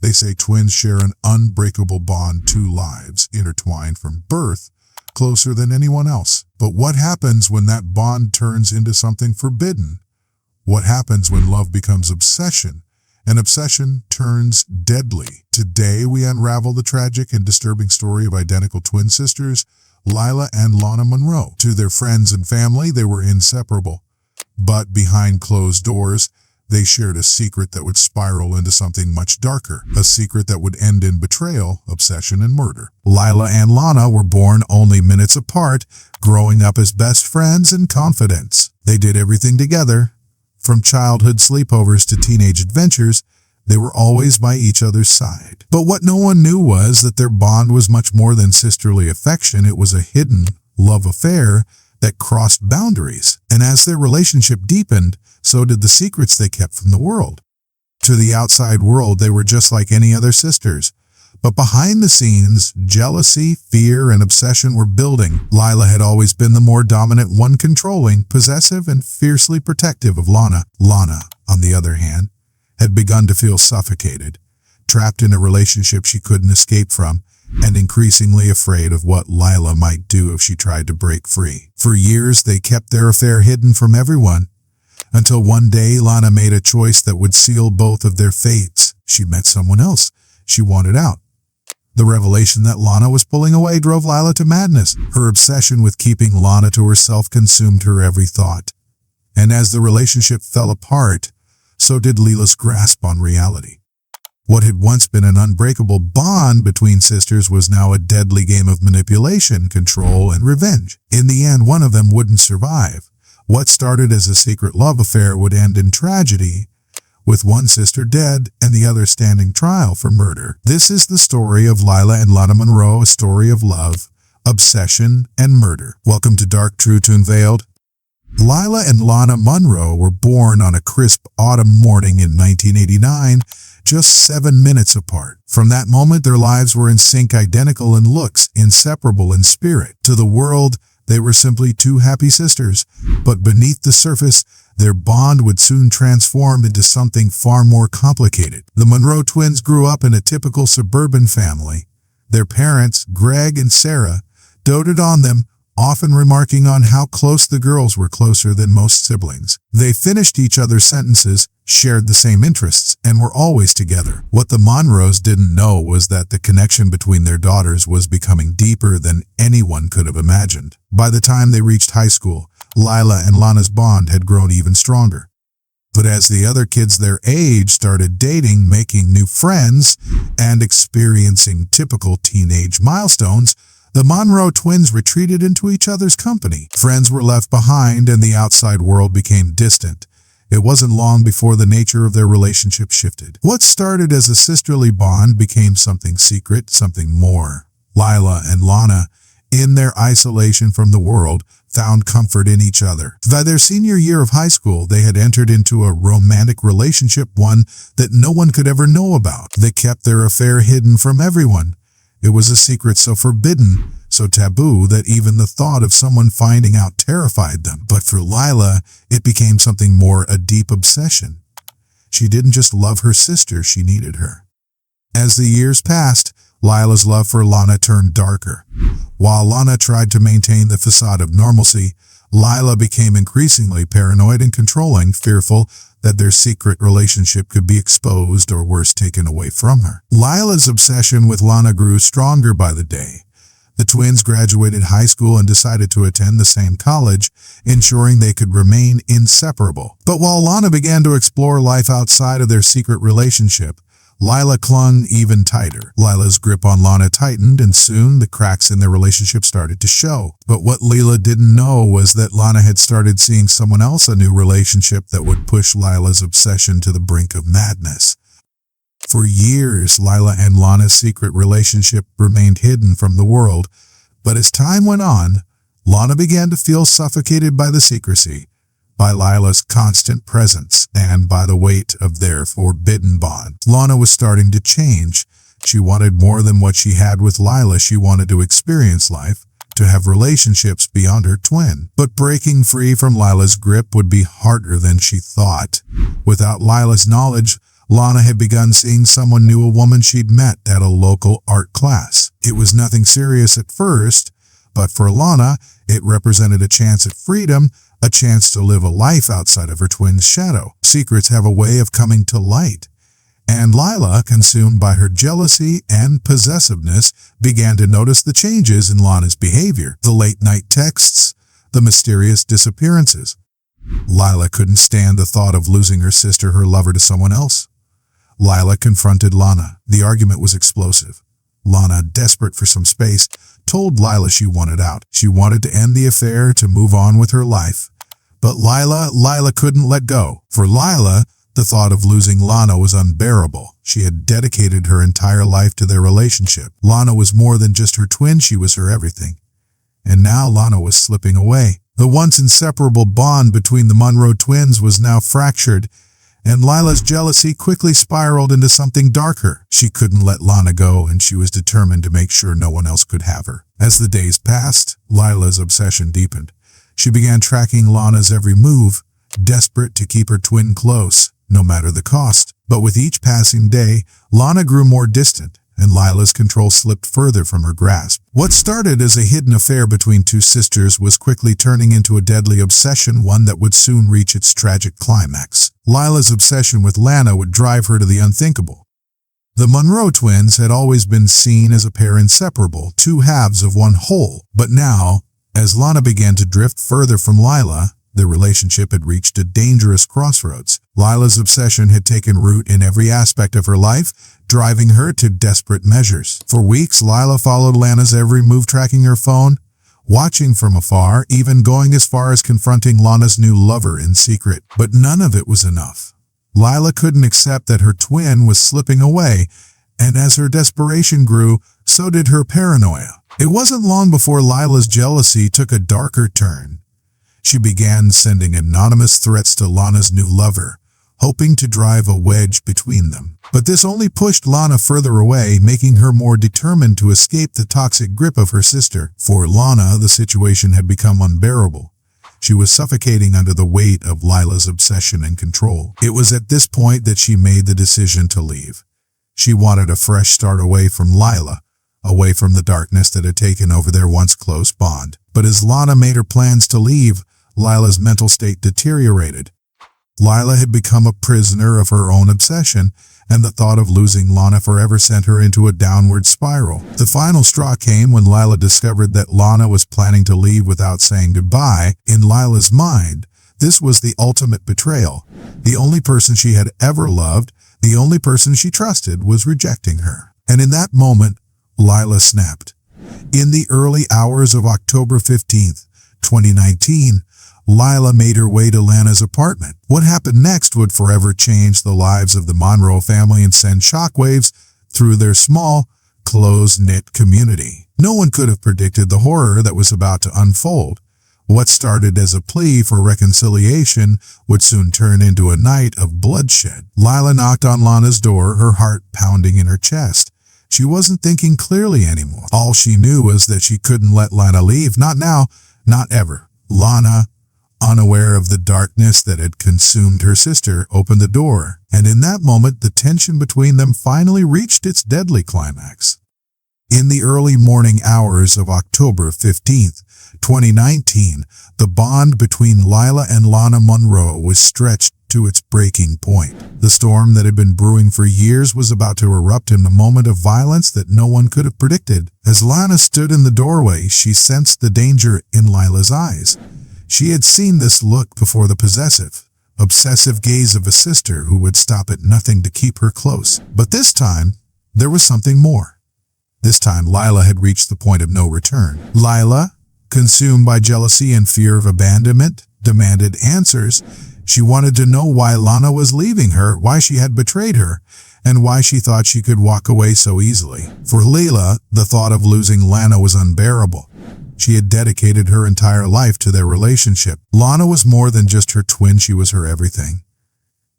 They say twins share an unbreakable bond, two lives intertwined from birth, closer than anyone else. But what happens when that bond turns into something forbidden? What happens when love becomes obsession, and obsession turns deadly? Today we unravel the tragic and disturbing story of identical twin sisters, Lila and Lana Monroe. To their friends and family, they were inseparable. But behind closed doors, they shared a secret that would spiral into something much darker, a secret that would end in betrayal, obsession, and murder. Lila and Lana were born only minutes apart, growing up as best friends and confidants. They did everything together. From childhood sleepovers to teenage adventures, they were always by each other's side. But what no one knew was that their bond was much more than sisterly affection. It was a hidden love affair that crossed boundaries. And as their relationship deepened, so did the secrets they kept from the world. To the outside world, they were just like any other sisters. But behind the scenes, jealousy, fear, and obsession were building. Lila had always been the more dominant one, controlling, possessive, and fiercely protective of Lana. Lana, on the other hand, had begun to feel suffocated, trapped in a relationship she couldn't escape from, and increasingly afraid of what Lila might do if she tried to break free. For years, they kept their affair hidden from everyone, until one day Lana made a choice that would seal both of their fates. She met someone else she wanted out. The revelation that Lana was pulling away drove Lila to madness. Her obsession with keeping Lana to herself consumed her every thought. And as the relationship fell apart, so did Lila's grasp on reality. What had once been an unbreakable bond between sisters was now a deadly game of manipulation, control, and revenge. In the end, one of them wouldn't survive. What started as a secret love affair would end in tragedy, with one sister dead and the other standing trial for murder. This is the story of Lila and Lana Monroe, a story of love, obsession, and murder. Welcome to Dark Truth Unveiled. Lila and Lana Monroe were born on a crisp autumn morning in 1989, just 7 minutes apart. From that moment, their lives were in sync, identical in looks, inseparable in spirit. To the world, they were simply two happy sisters, but beneath the surface, their bond would soon transform into something far more complicated. The Monroe twins grew up in a typical suburban family. Their parents, Greg and Sarah, doted on them, often remarking on how close the girls were, closer than most siblings. They finished each other's sentences, shared the same interests, and were always together. What the Monroes didn't know was that the connection between their daughters was becoming deeper than anyone could have imagined. By the time they reached high school, Lila and Lana's bond had grown even stronger. But as the other kids their age started dating, making new friends, and experiencing typical teenage milestones, the Monroe twins retreated into each other's company. Friends were left behind and the outside world became distant. It wasn't long before the nature of their relationship shifted. What started as a sisterly bond became something secret, something more. Lila and Lana, in their isolation from the world, found comfort in each other. By their senior year of high school, they had entered into a romantic relationship, one that no one could ever know about. They kept their affair hidden from everyone. It was a secret so forbidden, so taboo, that even the thought of someone finding out terrified them. But for Lila, it became something more, a deep obsession. She didn't just love her sister, she needed her. As the years passed, Lila's love for Lana turned darker. While Lana tried to maintain the facade of normalcy, Lila became increasingly paranoid and controlling, fearful that their secret relationship could be exposed or worse, taken away from her. Lila's obsession with Lana grew stronger by the day. The twins graduated high school and decided to attend the same college, ensuring they could remain inseparable. But while Lana began to explore life outside of their secret relationship, Lila clung even tighter. Lila's grip on Lana tightened, and soon the cracks in their relationship started to show. But what Lila didn't know was that Lana had started seeing someone else, a new relationship that would push Lila's obsession to the brink of madness. For years, Lila and Lana's secret relationship remained hidden from the world, but as time went on, Lana began to feel suffocated by the secrecy, by Lila's constant presence, and by the weight of their forbidden bond. Lana was starting to change. She wanted more than what she had with Lila. She wanted to experience life, to have relationships beyond her twin. But breaking free from Lila's grip would be harder than she thought. Without Lila's knowledge, Lana had begun seeing someone new, a woman she'd met at a local art class. It was nothing serious at first, but for Lana, it represented a chance at freedom, a chance to live a life outside of her twin's shadow. Secrets have a way of coming to light. And Lila, consumed by her jealousy and possessiveness, began to notice the changes in Lana's behavior. The late-night texts, the mysterious disappearances. Lila couldn't stand the thought of losing her sister, her lover, to someone else. Lila confronted Lana. The argument was explosive. Lana, desperate for some space, told Lila she wanted out. She wanted to end the affair, to move on with her life. But Lila couldn't let go. For Lila, the thought of losing Lana was unbearable. She had dedicated her entire life to their relationship. Lana was more than just her twin, she was her everything. And now Lana was slipping away. The once inseparable bond between the Monroe twins was now fractured, and Lila's jealousy quickly spiraled into something darker. She couldn't let Lana go, and she was determined to make sure no one else could have her. As the days passed, Lila's obsession deepened. She began tracking Lana's every move, desperate to keep her twin close, no matter the cost. But with each passing day, Lana grew more distant, and Lila's control slipped further from her grasp. What started as a hidden affair between two sisters was quickly turning into a deadly obsession, one that would soon reach its tragic climax. Lila's obsession with Lana would drive her to the unthinkable. The Monroe twins had always been seen as a pair inseparable, two halves of one whole. But now, as Lana began to drift further from Lila, their relationship had reached a dangerous crossroads. Lila's obsession had taken root in every aspect of her life, driving her to desperate measures. For weeks, Lila followed Lana's every move, tracking her phone, watching from afar, even going as far as confronting Lana's new lover in secret. But none of it was enough. Lila couldn't accept that her twin was slipping away, and as her desperation grew, so did her paranoia. It wasn't long before Lila's jealousy took a darker turn. She began sending anonymous threats to Lana's new lover, hoping to drive a wedge between them. But this only pushed Lana further away, making her more determined to escape the toxic grip of her sister. For Lana, the situation had become unbearable. She was suffocating under the weight of Lila's obsession and control. It was at this point that she made the decision to leave. She wanted a fresh start away from Lila, away from the darkness that had taken over their once close bond. But as Lana made her plans to leave, Lila's mental state deteriorated. Lila had become a prisoner of her own obsession, and the thought of losing Lana forever sent her into a downward spiral. The final straw came when Lila discovered that Lana was planning to leave without saying goodbye. In Lila's mind, this was the ultimate betrayal. The only person she had ever loved, the only person she trusted, was rejecting her. And in that moment, Lila snapped. In the early hours of October 15th, 2019, Lila made her way to Lana's apartment. What happened next would forever change the lives of the Monroe family and send shockwaves through their small, close-knit community. No one could have predicted the horror that was about to unfold. What started as a plea for reconciliation would soon turn into a night of bloodshed. Lila knocked on Lana's door, her heart pounding in her chest. She wasn't thinking clearly anymore. All she knew was that she couldn't let Lana leave. Not now, not ever. Lana, unaware of the darkness that had consumed her sister, opened the door, and in that moment the tension between them finally reached its deadly climax. In the early morning hours of October 15th, 2019, the bond between Lila and Lana Monroe was stretched to its breaking point. The storm that had been brewing for years was about to erupt in a moment of violence that no one could have predicted. As Lana stood in the doorway, she sensed the danger in Lila's eyes. She had seen this look before, the possessive, obsessive gaze of a sister who would stop at nothing to keep her close. But this time, there was something more. This time, Lila had reached the point of no return. Lila, consumed by jealousy and fear of abandonment, demanded answers. She wanted to know why Lana was leaving her, why she had betrayed her, and why she thought she could walk away so easily. For Lila, the thought of losing Lana was unbearable. She had dedicated her entire life to their relationship. Lana was more than just her twin, she was her everything.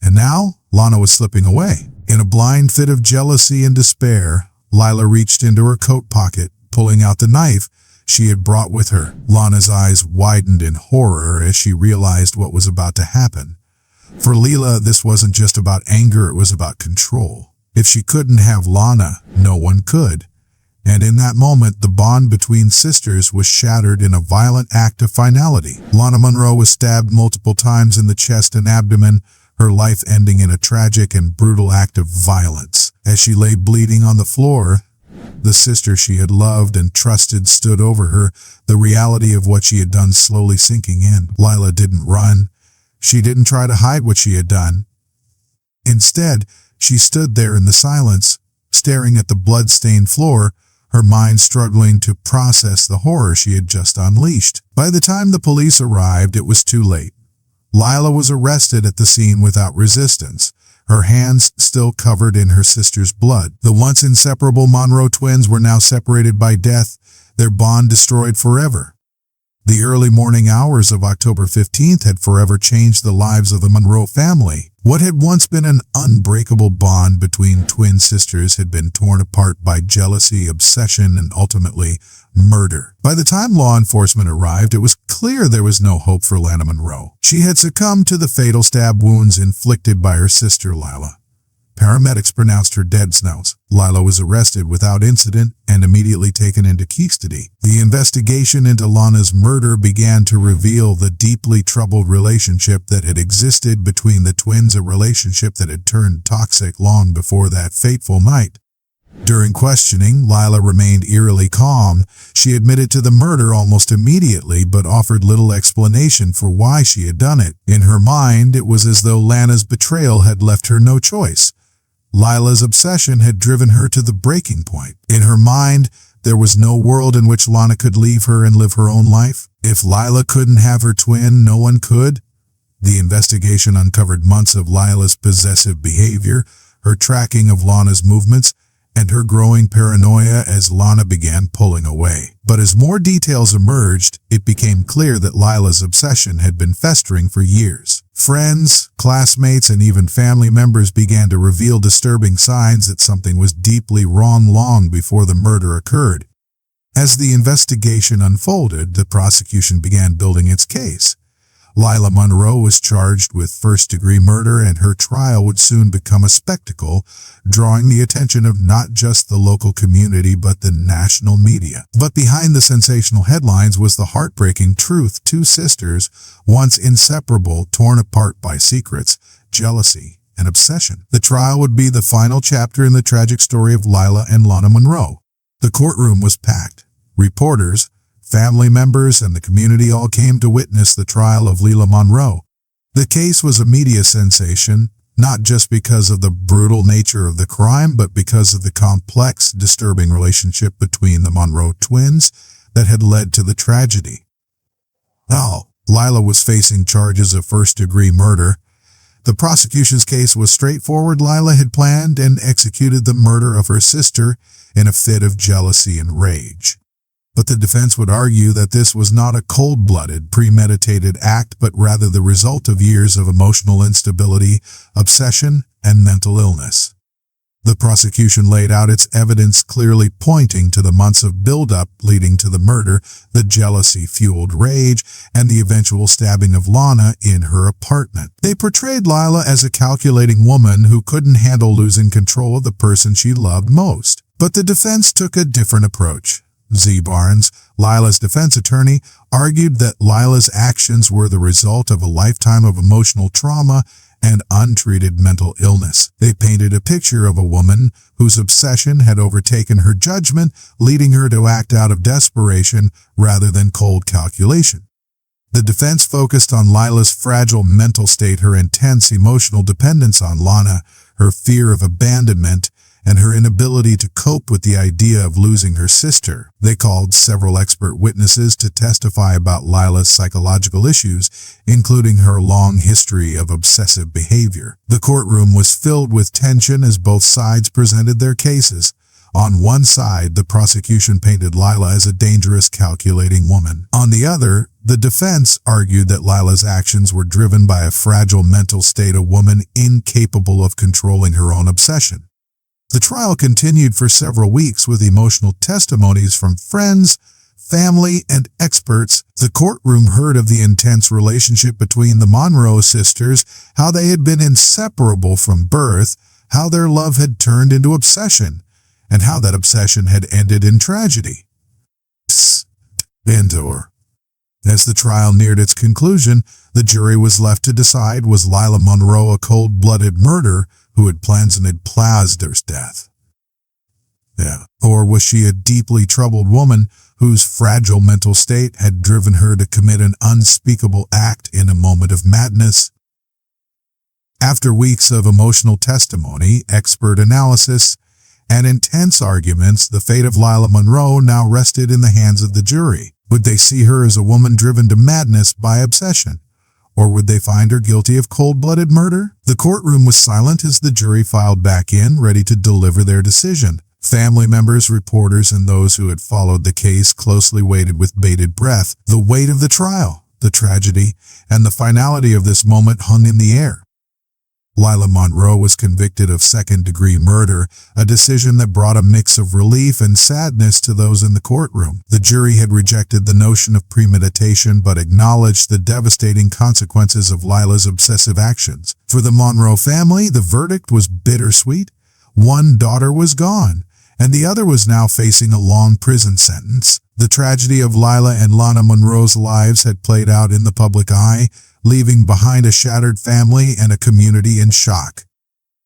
And now, Lana was slipping away. In a blind fit of jealousy and despair, Lila reached into her coat pocket, pulling out the knife she had brought with her. Lana's eyes widened in horror as she realized what was about to happen. For Leila, this wasn't just about anger, it was about control. If she couldn't have Lana, no one could. And in that moment, the bond between sisters was shattered in a violent act of finality. Lana Monroe was stabbed multiple times in the chest and abdomen, her life ending in a tragic and brutal act of violence. As she lay bleeding on the floor, the sister she had loved and trusted stood over her, the reality of what she had done slowly sinking in. Lila didn't run. She didn't try to hide what she had done. Instead, she stood there in the silence, staring at the blood-stained floor, her mind struggling to process the horror she had just unleashed. By the time the police arrived, it was too late. Lila was arrested at the scene without resistance, her hands still covered in her sister's blood. The once inseparable Monroe twins were now separated by death, their bond destroyed forever. The early morning hours of October 15th had forever changed the lives of the Monroe family. What had once been an unbreakable bond between twin sisters had been torn apart by jealousy, obsession, and ultimately murder. By the time law enforcement arrived, it was clear there was no hope for Lana Monroe. She had succumbed to the fatal stab wounds inflicted by her sister Lila. Paramedics pronounced her dead. Lila was arrested without incident and immediately taken into custody. The investigation into Lana's murder began to reveal the deeply troubled relationship that had existed between the twins, a relationship that had turned toxic long before that fateful night. During questioning, Lila remained eerily calm. She admitted to the murder almost immediately, but offered little explanation for why she had done it. In her mind, it was as though Lana's betrayal had left her no choice. Lila's obsession had driven her to the breaking point. In her mind, there was no world in which Lana could leave her and live her own life. If Lila couldn't have her twin, no one could. The investigation uncovered months of Lila's possessive behavior, her tracking of Lana's movements, and her growing paranoia as Lana began pulling away. But as more details emerged, it became clear that Lila's obsession had been festering for years. Friends, classmates, and even family members began to reveal disturbing signs that something was deeply wrong long before the murder occurred. As the investigation unfolded, the prosecution began building its case. Lila Monroe was charged with first-degree murder, and her trial would soon become a spectacle, drawing the attention of not just the local community but the national media. But behind the sensational headlines was the heartbreaking truth: two sisters, once inseparable, torn apart by secrets, jealousy, and obsession. The trial would be the final chapter in the tragic story of Lila and Lana Monroe. The courtroom was packed. Reporters, family members, and the community all came to witness the trial of Lila Monroe. The case was a media sensation, not just because of the brutal nature of the crime, but because of the complex, disturbing relationship between the Monroe twins that had led to the tragedy. Lila was facing charges of first-degree murder. The prosecution's case was straightforward. Lila had planned and executed the murder of her sister in a fit of jealousy and rage. But the defense would argue that this was not a cold-blooded, premeditated act, but rather the result of years of emotional instability, obsession, and mental illness. The prosecution laid out its evidence, clearly pointing to the months of build-up leading to the murder, the jealousy-fueled rage, and the eventual stabbing of Lana in her apartment. They portrayed Lila as a calculating woman who couldn't handle losing control of the person she loved most. But the defense took a different approach. Z. Barnes, Lila's defense attorney, argued that Lila's actions were the result of a lifetime of emotional trauma and untreated mental illness. They painted a picture of a woman whose obsession had overtaken her judgment, leading her to act out of desperation rather than cold calculation. The defense focused on Lila's fragile mental state, her intense emotional dependence on Lana, her fear of abandonment, and her inability to cope with the idea of losing her sister. They called several expert witnesses to testify about Lila's psychological issues, including her long history of obsessive behavior. The courtroom was filled with tension as both sides presented their cases. On one side, the prosecution painted Lila as a dangerous, calculating woman. On the other, the defense argued that Lila's actions were driven by a fragile mental state, a woman incapable of controlling her own obsession. The trial continued for several weeks with emotional testimonies from friends, family, and experts. The courtroom heard of the intense relationship between the Monroe sisters, how they had been inseparable from birth, how their love had turned into obsession, and how that obsession had ended in tragedy. Endor. As the trial neared its conclusion, the jury was left to decide, was Lila Monroe a cold-blooded murderer who had planned Plazder's death? Or was she a deeply troubled woman whose fragile mental state had driven her to commit an unspeakable act in a moment of madness? After weeks of emotional testimony, expert analysis, and intense arguments, the fate of Lila Monroe now rested in the hands of the jury. Would they see her as a woman driven to madness by obsession? Or would they find her guilty of cold-blooded murder? The courtroom was silent as the jury filed back in, ready to deliver their decision. Family members, reporters, and those who had followed the case closely waited with bated breath. The weight of the trial, the tragedy, and the finality of this moment hung in the air. Lila Monroe was convicted of second-degree murder, a decision that brought a mix of relief and sadness to those in the courtroom. The jury had rejected the notion of premeditation but acknowledged the devastating consequences of Lila's obsessive actions. For the Monroe family, the verdict was bittersweet. One daughter was gone, and the other was now facing a long prison sentence. The tragedy of Lila and Lana Monroe's lives had played out in the public eye, leaving behind a shattered family and a community in shock.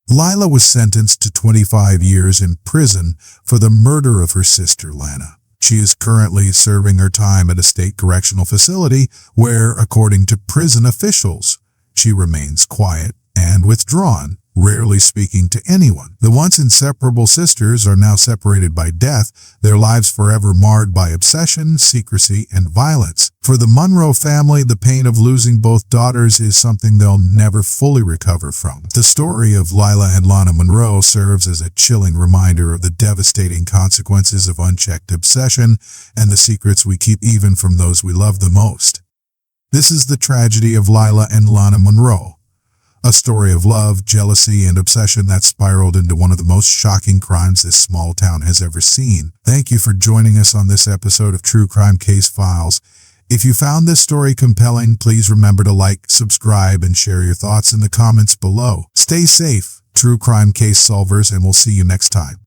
Lila was sentenced to 25 years in prison for the murder of her sister Lana. She is currently serving her time at a state correctional facility where, according to prison officials, she remains quiet and withdrawn, rarely speaking to anyone. The once inseparable sisters are now separated by death, their lives forever marred by obsession, secrecy, and violence. For the Monroe family, the pain of losing both daughters is something they'll never fully recover from. The story of Lila and Lana Monroe serves as a chilling reminder of the devastating consequences of unchecked obsession and the secrets we keep even from those we love the most. This is the tragedy of Lila and Lana Monroe. A story of love, jealousy, and obsession that spiraled into one of the most shocking crimes this small town has ever seen. Thank you for joining us on this episode of True Crime Case Files. If you found this story compelling, please remember to like, subscribe, and share your thoughts in the comments below. Stay safe, True Crime Case Solvers, and we'll see you next time.